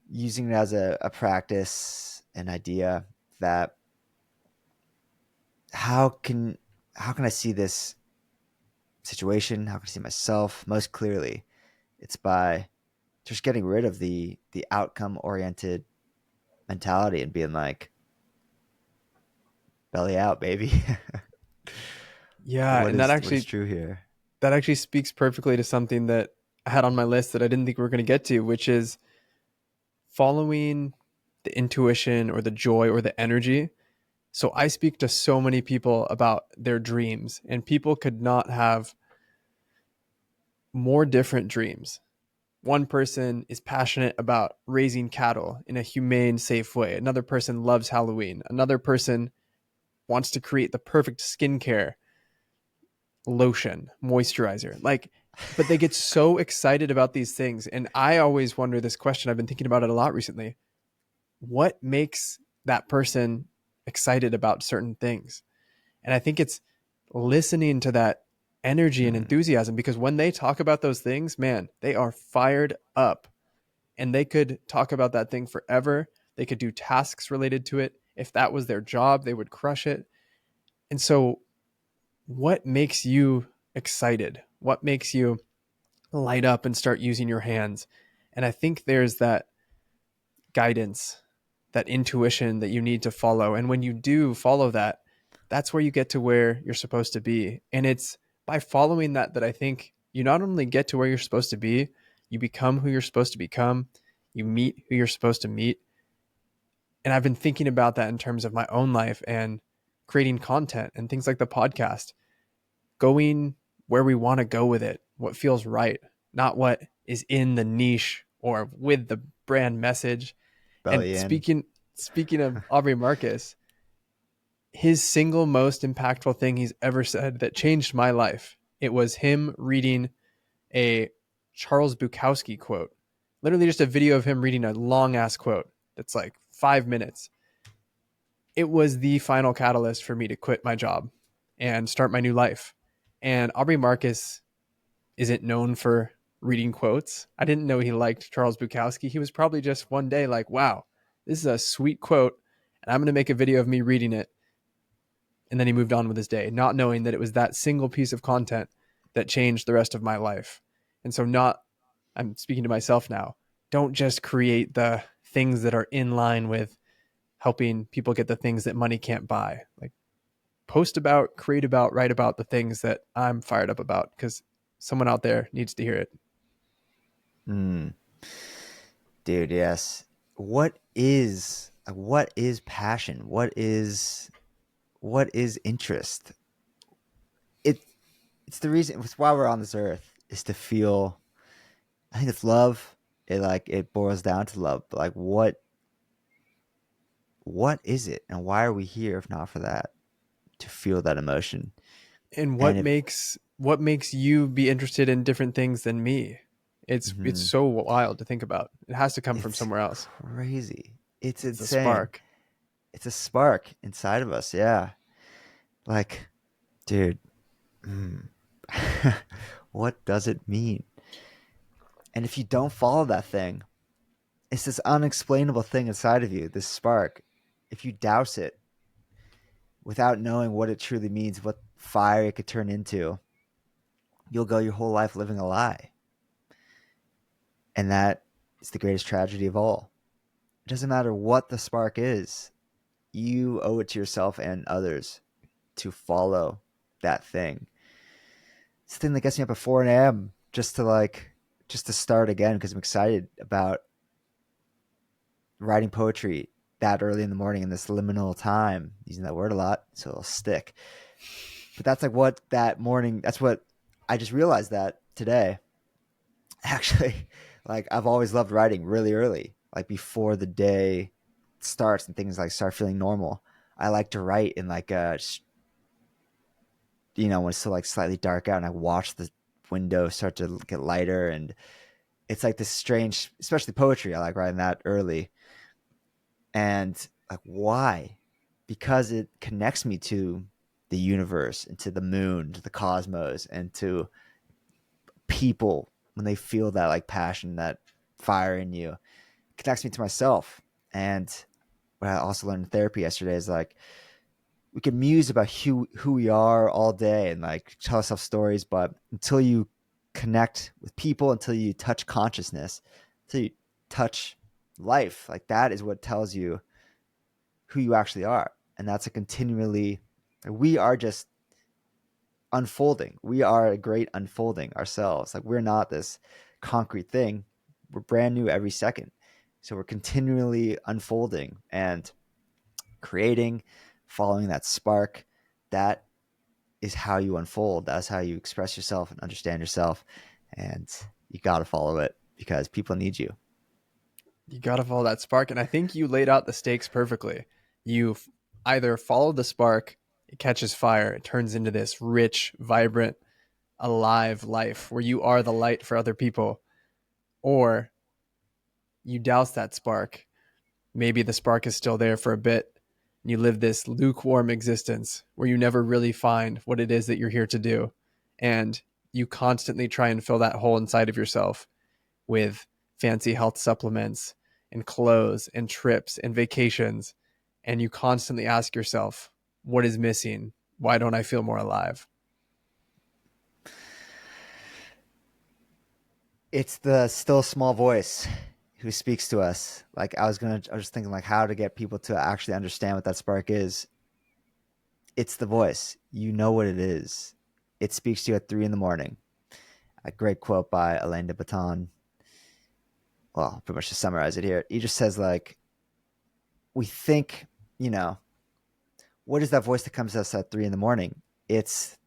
Speaker 2: using it as a practice, an idea that how can how can I see this situation? How can I see myself most clearly? It's by just getting rid of the outcome oriented mentality and being like, belly out, baby.
Speaker 1: Yeah, and that
Speaker 2: What is
Speaker 1: actually
Speaker 2: true here?
Speaker 1: that actually speaks perfectly to something that I had on my list that I didn't think we were going to get to, which is following the intuition or the joy or the energy. So I speak to so many people about their dreams, and people could not have more different dreams. One person is passionate about raising cattle in a humane, safe way. Another person loves Halloween. Another person wants to create the perfect skincare lotion, moisturizer. Like, but they get so excited about these things. And I always wonder this question. I've been thinking about it a lot recently. What makes that person excited about certain things? And I think it's listening to that energy and
Speaker 2: Hmm.
Speaker 1: enthusiasm, because when they talk about those things, man, they are fired up, and they could talk about that thing forever. They could do tasks related to it. If that was their job, they would crush it. And so, what makes you excited? What makes you light up and start using your hands? And I think there's that guidance, that intuition that you need to follow. And when you do follow that, that's where you get to where you're supposed to be. And it's by following that I think you not only get to where you're supposed to be, you become who you're supposed to become, you meet who you're supposed to meet. And I've been thinking about that in terms of my own life and creating content and things like the podcast, going where we want to go with it, what feels right, not what is in the niche or with the brand message. And
Speaker 2: Belly in.
Speaker 1: speaking of Aubrey Marcus, his single most impactful thing he's ever said that changed my life, it was him reading a Charles Bukowski quote. Literally just a video of him reading a long ass quote that's like 5 minutes. It was the final catalyst for me to quit my job and start my new life. And Aubrey Marcus isn't known for reading quotes. I didn't know he liked Charles Bukowski. He was probably just one day like, wow, this is a sweet quote, and I'm going to make a video of me reading it. And then he moved on with his day, not knowing that it was that single piece of content that changed the rest of my life. And so, I'm speaking to myself now. Don't just create the things that are in line with helping people get the things that money can't buy. Like, post about, create about, write about the things that I'm fired up about, because someone out there needs to hear it.
Speaker 2: Mm. Dude, yes. What is passion? What is interest? It it's the reason it's why we're on this earth is to feel. I think it's love. It boils down to love. But like what is it and why are we here if not for that? To feel that emotion.
Speaker 1: And
Speaker 2: And
Speaker 1: what makes you be interested in different things than me? It's
Speaker 2: mhm,
Speaker 1: so wild to think about. It has to come from
Speaker 2: it's
Speaker 1: somewhere else.
Speaker 2: crazy. It's
Speaker 1: It's a
Speaker 2: insane.
Speaker 1: spark.
Speaker 2: It's a spark inside of us, yeah. Like, dude, mm, what does it mean? And if you don't follow that thing, it's this unexplainable thing inside of you, this spark. If you douse it without knowing what it truly means, what fire it could turn into, you'll go your whole life living a lie. And that is the greatest tragedy of all. It doesn't matter what the spark is, you owe it to yourself and others to follow that thing. It's the thing that gets me up at 4 a.m. Just to start again because I'm excited about writing poetry that early in the morning in this liminal time. Using that word a lot, so it'll stick. But that's like what that morning. That's what I just realized that today. Actually, like I've always loved writing really early, like before the day starts and things like start feeling normal. I like to write in like when it's still like slightly dark out, and I watch the window start to get lighter, and it's like this strange, especially poetry. I like writing that early, and like why? because it connects me to the universe and to the moon, to the cosmos, and to people when they feel that like passion, that fire in you. It connects me to myself. And what I also learned in therapy yesterday is like we can muse about who we are all day and like tell ourselves stories, but until you connect with people, until you touch consciousness, until you touch life, like that is what tells you who you actually are. And that's a continually, we are just unfolding. We are a great unfolding ourselves. Like we're not this concrete thing. We're brand new every second. So we're continually unfolding and creating, following that spark. That is how you unfold. That's how you express yourself and understand yourself. And you got to follow it because people need you.
Speaker 1: You got to follow that spark. And I think you laid out the stakes perfectly. You either follow the spark, it catches fire, it turns into this rich, vibrant, alive life where you are the light for other people, or you douse that spark. Maybe the spark is still there for a bit. And you live this lukewarm existence where you never really find what it is that you're here to do. And you constantly try and fill that hole inside of yourself with fancy health supplements and clothes and trips and vacations. And you constantly ask yourself, what is missing? Why don't I feel more alive?
Speaker 2: It's the still small voice who speaks to us. Like I was thinking like how to get people to actually understand what that spark is. It's the voice. You know what it is. It speaks to you at 3 a.m. A great quote by Alain de Botton. Well, I'll pretty much just summarize it here. He just says like, we think, you know, what is that voice that comes to us at 3 a.m? It's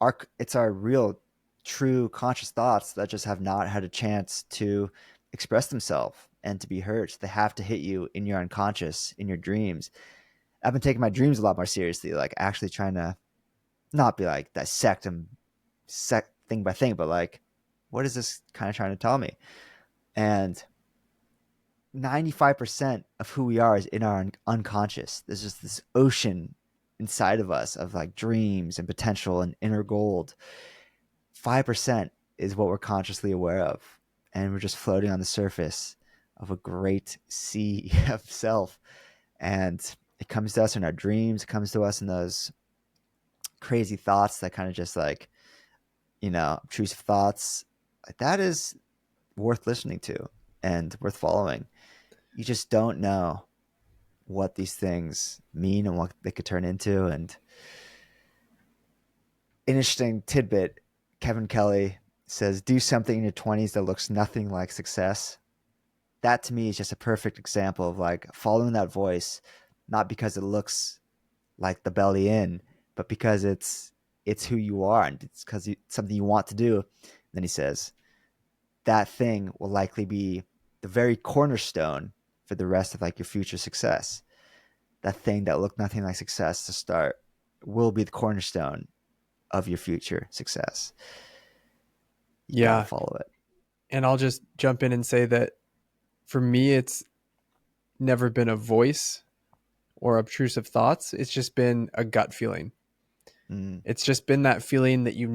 Speaker 2: our real, true, conscious thoughts that just have not had a chance to express themselves and to be heard. So they have to hit you in your unconscious, in your dreams. I've been taking my dreams a lot more seriously, like actually trying to not be like dissect them thing by thing, but like, what is this kind of trying to tell me? And 95% of who we are is in our unconscious. There's just this ocean inside of us of like dreams and potential and inner gold. 5% is what we're consciously aware of. And we're just floating on the surface of a great sea of self. And it comes to us in our dreams. It comes to us in those crazy thoughts that kind of just like, obtrusive thoughts. Like that is worth listening to and worth following. You just don't know what these things mean and what they could turn into. And interesting tidbit, Kevin Kelly says, do something in your 20s that looks nothing like success. That to me is just a perfect example of like following that voice, not because it looks like the belly in, but because it's who you are and it's because it's something you want to do. And then he says, that thing will likely be the very cornerstone for the rest of like your future success. That thing that looked nothing like success to start will be the cornerstone of your future success. You got to
Speaker 1: Yeah.
Speaker 2: follow it.
Speaker 1: And I'll just jump in and say that for me, it's never been a voice or obtrusive thoughts. It's just been a gut feeling. It's just been that feeling that you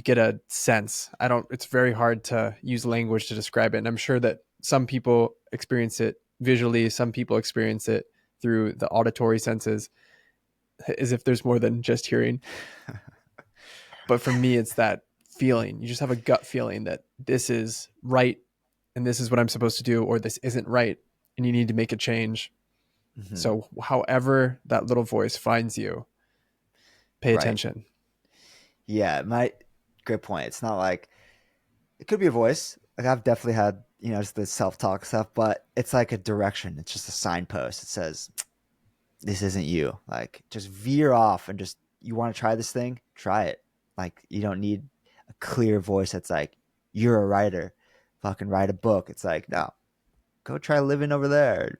Speaker 1: get a sense. It's very hard to use language to describe it. And I'm sure that some people experience it visually, some people experience it through the auditory senses, as if there's more than just hearing. But for me, it's that feeling. You just have a gut feeling that this is right and this is what I'm supposed to do, or this isn't right and you need to make a change.
Speaker 2: Mm-hmm.
Speaker 1: So however that little voice finds you, pay attention.
Speaker 2: Yeah, great point. It's not like it could be a voice. Like I've definitely had, just the self-talk stuff, but it's like a direction. It's just a signpost. It says, this isn't you. Like just veer off and just, you want to try this thing? Try it. Like you don't need a clear voice that's like, you're a writer. Fucking write a book. It's like, no, go try living over there.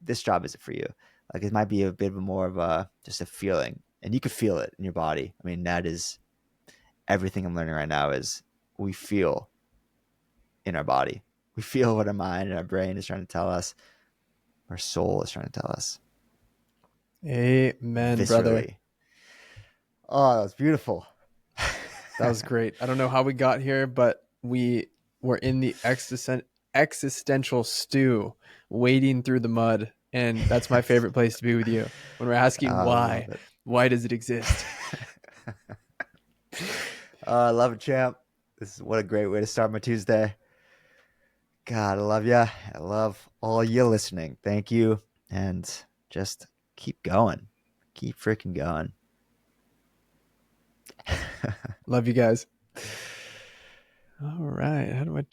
Speaker 2: This job isn't for you. Like it might be a bit more of just a feeling, and you could feel it in your body. I mean, that is everything I'm learning right now is we feel in our body. We feel what our mind and our brain is trying to tell us, our soul is trying to tell us.
Speaker 1: Amen, brother.
Speaker 2: viscerally. Oh, that was beautiful.
Speaker 1: That was great. I don't know how we got here, but we were in the existential stew, wading through the mud. And that's my
Speaker 2: Yes.
Speaker 1: favorite place to be with you when we're asking
Speaker 2: I love
Speaker 1: why.
Speaker 2: it.
Speaker 1: Why does it exist?
Speaker 2: I love it, champ. This is what a great way to start my Tuesday. God, I love ya. I love all you listening. Thank you. And just keep going. Keep freaking going.
Speaker 1: Love you guys. All right. How do I